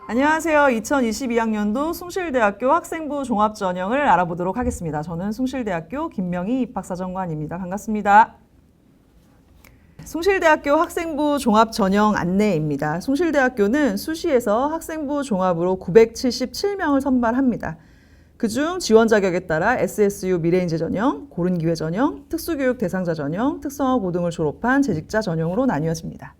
안녕하세요. 2022학년도 숭실대학교 학생부 종합전형을 알아보도록 하겠습니다. 저는 숭실대학교 김명희 입학사정관입니다. 반갑습니다. 숭실대학교 학생부 종합전형 안내입니다. 숭실대학교는 수시에서 학생부 종합으로 977명을 선발합니다. 그중 지원 자격에 따라 SSU 미래인재 전형, 고른기회 전형, 특수교육 대상자 전형, 특성화 고등을 졸업한 재직자 전형으로 나뉘어집니다.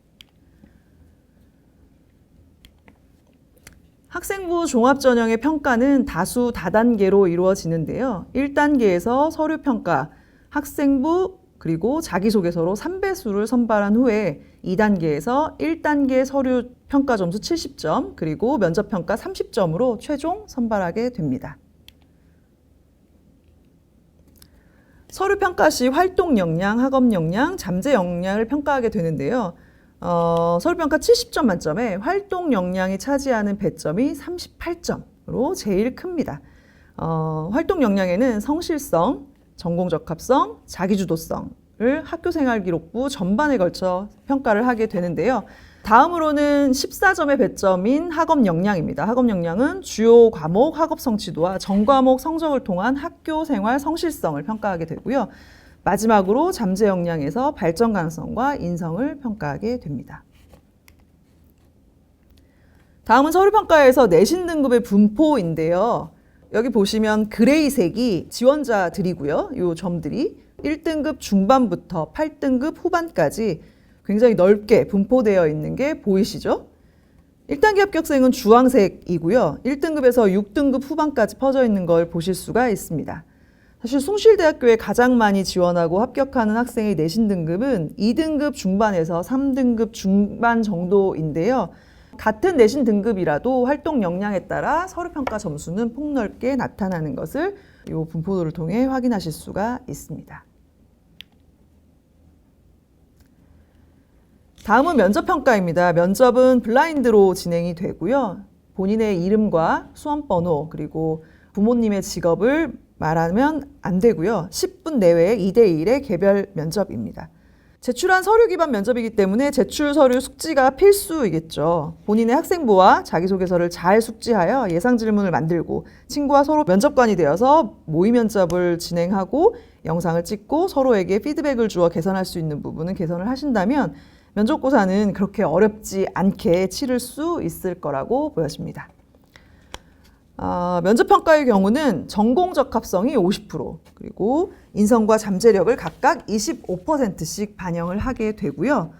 학생부 종합전형의 평가는 다수 다단계로 이루어지는데요. 1단계에서 서류평가, 학생부, 그리고 자기소개서로 3배수를 선발한 후에 2단계에서 1단계 서류평가 점수 70점, 그리고 면접평가 30점으로 최종 선발하게 됩니다. 서류평가 시 활동 역량, 학업 역량, 잠재 역량을 평가하게 되는데요. 서류평가 70점 만점에 활동 역량이 차지하는 배점이 38점으로 제일 큽니다. 활동 역량에는 성실성, 전공적합성, 자기주도성을 학교생활기록부 전반에 걸쳐 평가를 하게 되는데요. 다음으로는 14점의 배점인 학업 역량입니다. 학업 역량은 주요 과목 학업 성취도와 전과목 성적을 통한 학교생활 성실성을 평가하게 되고요. 마지막으로 잠재 역량에서 발전 가능성과 인성을 평가하게 됩니다. 다음은 서류평가에서 내신 등급의 분포인데요. 여기 보시면 그레이색이 지원자들이고요. 이 점들이 1등급 중반부터 8등급 후반까지 굉장히 넓게 분포되어 있는 게 보이시죠? 1단계 합격생은 주황색이고요. 1등급에서 6등급 후반까지 퍼져 있는 걸 보실 수가 있습니다. 사실 숭실대학교에 가장 많이 지원하고 합격하는 학생의 내신 등급은 2등급 중반에서 3등급 중반 정도인데요. 같은 내신 등급이라도 활동 역량에 따라 서류평가 점수는 폭넓게 나타나는 것을 이 분포도를 통해 확인하실 수가 있습니다. 다음은 면접평가입니다. 면접은 블라인드로 진행이 되고요. 본인의 이름과 수험번호 그리고 부모님의 직업을 말하면 안 되고요. 10분 내외의 2대1의 개별 면접입니다. 제출한 서류 기반 면접이기 때문에 제출 서류 숙지가 필수이겠죠. 본인의 학생부와 자기소개서를 잘 숙지하여 예상 질문을 만들고 친구와 서로 면접관이 되어서 모의 면접을 진행하고 영상을 찍고 서로에게 피드백을 주어 개선할 수 있는 부분은 개선을 하신다면 면접고사는 그렇게 어렵지 않게 치를 수 있을 거라고 보여집니다. 면접평가의 경우는 전공적합성이 50%, 그리고 인성과 잠재력을 각각 25%씩 반영을 하게 되고요.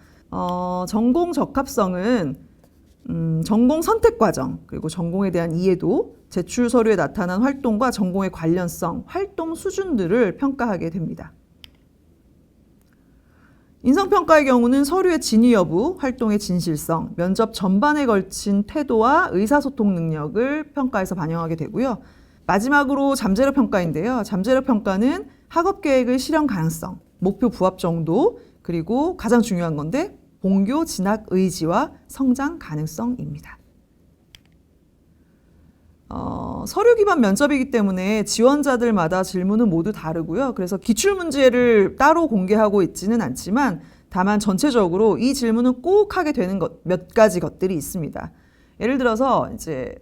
전공적합성은 전공 선택 과정, 그리고 전공에 대한 이해도, 제출 서류에 나타난 활동과 전공의 관련성, 활동 수준들을 평가하게 됩니다. 인성평가의 경우는 서류의 진위 여부, 활동의 진실성, 면접 전반에 걸친 태도와 의사소통 능력을 평가해서 반영하게 되고요. 마지막으로 잠재력 평가인데요. 잠재력 평가는 학업 계획의 실현 가능성, 목표 부합 정도, 그리고 가장 중요한 건데 본교 진학 의지와 성장 가능성입니다. 서류 기반 면접이기 때문에 지원자들마다 질문은 모두 다르고요. 그래서 기출문제를 따로 공개하고 있지는 않지만 다만 전체적으로 이 질문은 꼭 하게 되는 몇 가지 것들이 있습니다. 예를 들어서 이제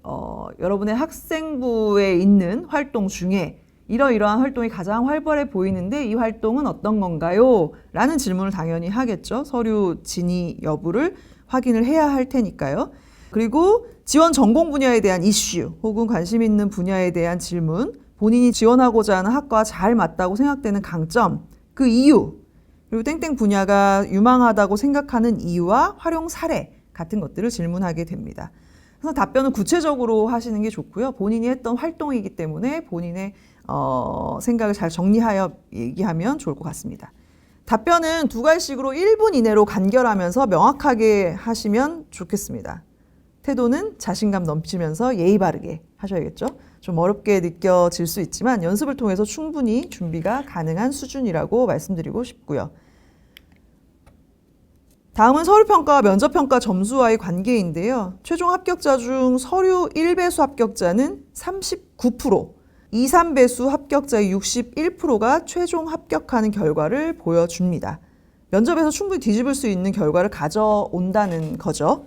여러분의 학생부에 있는 활동 중에 이러이러한 활동이 가장 활발해 보이는데 이 활동은 어떤 건가요? 라는 질문을 당연히 하겠죠. 서류 진위 여부를 확인을 해야 할 테니까요. 그리고 지원 전공 분야에 대한 이슈 혹은 관심 있는 분야에 대한 질문, 본인이 지원하고자 하는 학과와 잘 맞다고 생각되는 강점, 그 이유, 그리고 땡땡 분야가 유망하다고 생각하는 이유와 활용 사례 같은 것들을 질문하게 됩니다. 그래서 답변은 구체적으로 하시는 게 좋고요. 본인이 했던 활동이기 때문에 본인의 생각을 잘 정리하여 얘기하면 좋을 것 같습니다. 답변은 두 가지씩으로 1분 이내로 간결하면서 명확하게 하시면 좋겠습니다. 태도는 자신감 넘치면서 예의 바르게 하셔야겠죠. 좀 어렵게 느껴질 수 있지만 연습을 통해서 충분히 준비가 가능한 수준이라고 말씀드리고 싶고요. 다음은 서류평가와 면접평가 점수와의 관계인데요. 최종 합격자 중 서류 1배수 합격자는 39%, 2, 3배수 합격자의 61%가 최종 합격하는 결과를 보여줍니다. 면접에서 충분히 뒤집을 수 있는 결과를 가져온다는 거죠.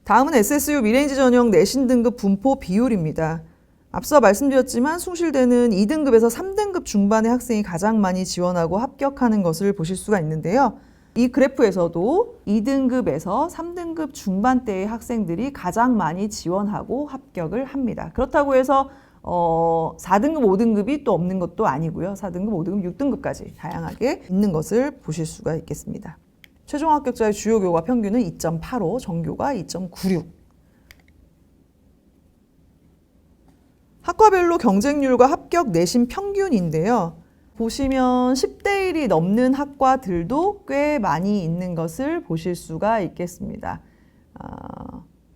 다음은 SSU 미래인지 전형 내신 등급 분포 비율입니다. 앞서 말씀드렸지만 숭실대는 2등급에서 3등급 중반의 학생이 가장 많이 지원하고 합격하는 것을 보실 수가 있는데요. 이 그래프에서도 2등급에서 3등급 중반대의 학생들이 가장 많이 지원하고 합격을 합니다. 그렇다고 해서 4등급, 5등급이 또 없는 것도 아니고요. 4등급, 5등급, 6등급까지 다양하게 있는 것을 보실 수가 있겠습니다. 최종 합격자의 주요 교과 평균은 2.85, 전교가 2.96. 학과별로 경쟁률과 합격 내신 평균인데요. 보시면 10대 1이 넘는 학과들도 꽤 많이 있는 것을 보실 수가 있겠습니다.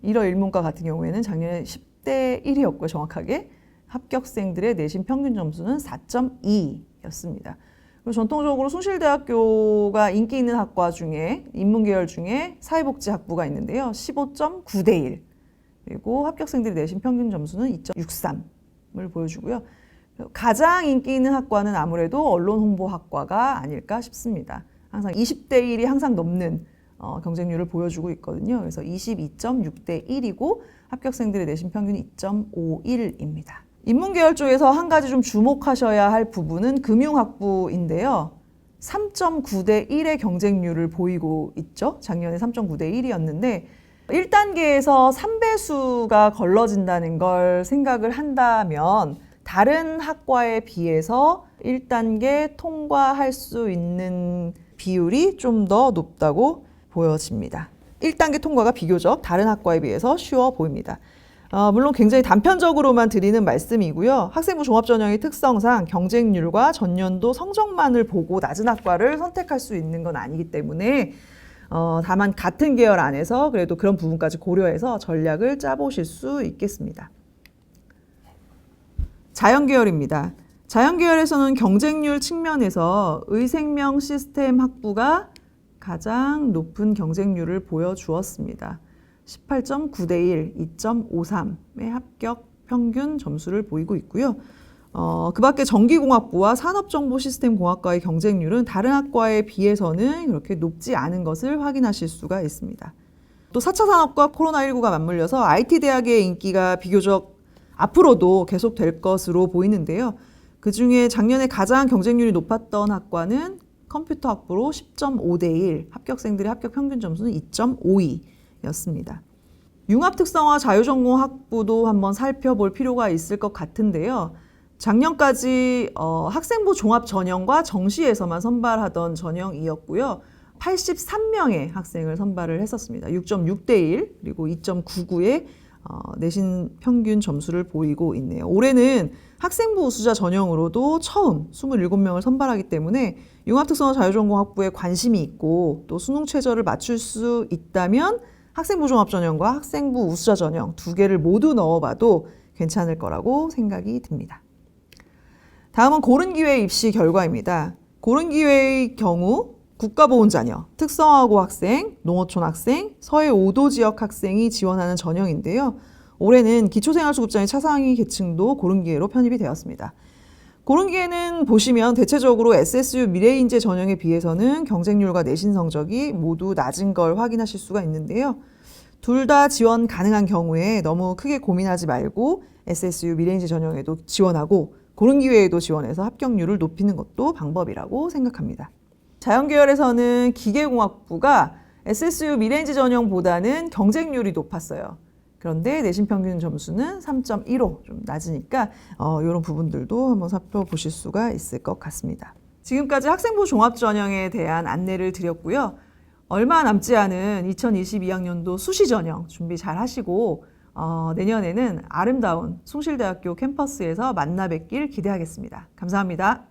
1월 1문과 같은 경우에는 작년에 10대 1이었고요. 정확하게 합격생들의 내신 평균 점수는 4.2였습니다. 그리고 전통적으로 숭실대학교가 인기 있는 학과 중에 인문계열 중에 사회복지학부가 있는데요. 15.9대 1. 그리고 합격생들의 내신 평균 점수는 2.63을 보여주고요. 가장 인기 있는 학과는 아무래도 언론홍보학과가 아닐까 싶습니다. 항상 20대 1이 항상 넘는 경쟁률을 보여주고 있거든요. 그래서 22.6대 1이고 합격생들의 내신 평균이 2.51입니다. 인문계열 쪽에서 한 가지 좀 주목하셔야 할 부분은 금융학부인데요. 3.9대 1의 경쟁률을 보이고 있죠. 작년에 3.9대 1이었는데 1단계에서 3배수가 걸러진다는 걸 생각을 한다면 다른 학과에 비해서 1단계 통과할 수 있는 비율이 좀 더 높다고 보여집니다. 1단계 통과가 비교적 다른 학과에 비해서 쉬워 보입니다. 물론 굉장히 단편적으로만 드리는 말씀이고요. 학생부 종합전형의 특성상 경쟁률과 전년도 성적만을 보고 낮은 학과를 선택할 수 있는 건 아니기 때문에 다만 같은 계열 안에서 그래도 그런 부분까지 고려해서 전략을 짜보실 수 있겠습니다. 자연계열입니다. 자연계열에서는 경쟁률 측면에서 의생명 시스템 학부가 가장 높은 경쟁률을 보여주었습니다. 18.9대 1, 2.53의 합격 평균 점수를 보이고 있고요. 그 밖에 전기공학부와 산업정보시스템공학과의 경쟁률은 다른 학과에 비해서는 그렇게 높지 않은 것을 확인하실 수가 있습니다. 또 4차 산업과 코로나19가 맞물려서 IT대학의 인기가 비교적 앞으로도 계속될 것으로 보이는데요. 그중에 작년에 가장 경쟁률이 높았던 학과는 컴퓨터학부로 10.5대 1, 합격생들의 합격 평균 점수는 2.52였습니다. 융합특성화 자유전공학부도 한번 살펴볼 필요가 있을 것 같은데요. 작년까지 학생부 종합전형과 정시에서만 선발하던 전형이었고요. 83명의 학생을 선발을 했었습니다. 6.6대 1 그리고 2.99의 내신 평균 점수를 보이고 있네요. 올해는 학생부 우수자 전형으로도 처음 27명을 선발하기 때문에 융합특성화 자유전공학부에 관심이 있고 또 수능 최저를 맞출 수 있다면 학생부 종합전형과 학생부 우수자 전형 두 개를 모두 넣어봐도 괜찮을 거라고 생각이 듭니다. 다음은 고른기회 입시 결과입니다. 고른기회의 경우 국가보훈자녀, 특성화고 학생, 농어촌 학생, 서해 5도 지역 학생이 지원하는 전형인데요. 올해는 기초생활수급자의 차상위 계층도 고른기회로 편입이 되었습니다. 고른기회는 보시면 대체적으로 SSU 미래인재 전형에 비해서는 경쟁률과 내신 성적이 모두 낮은 걸 확인하실 수가 있는데요. 둘 다 지원 가능한 경우에 너무 크게 고민하지 말고 SSU 미래인재 전형에도 지원하고 고른기회에도 지원해서 합격률을 높이는 것도 방법이라고 생각합니다. 자연계열에서는 기계공학부가 SSU 미래인재 전형보다는 경쟁률이 높았어요. 그런데 내신 평균 점수는 3.15, 좀 낮으니까 이런 부분들도 한번 살펴보실 수가 있을 것 같습니다. 지금까지 학생부 종합전형에 대한 안내를 드렸고요. 얼마 남지 않은 2022학년도 수시전형 준비 잘 하시고 내년에는 아름다운 숭실대학교 캠퍼스에서 만나 뵙길 기대하겠습니다. 감사합니다.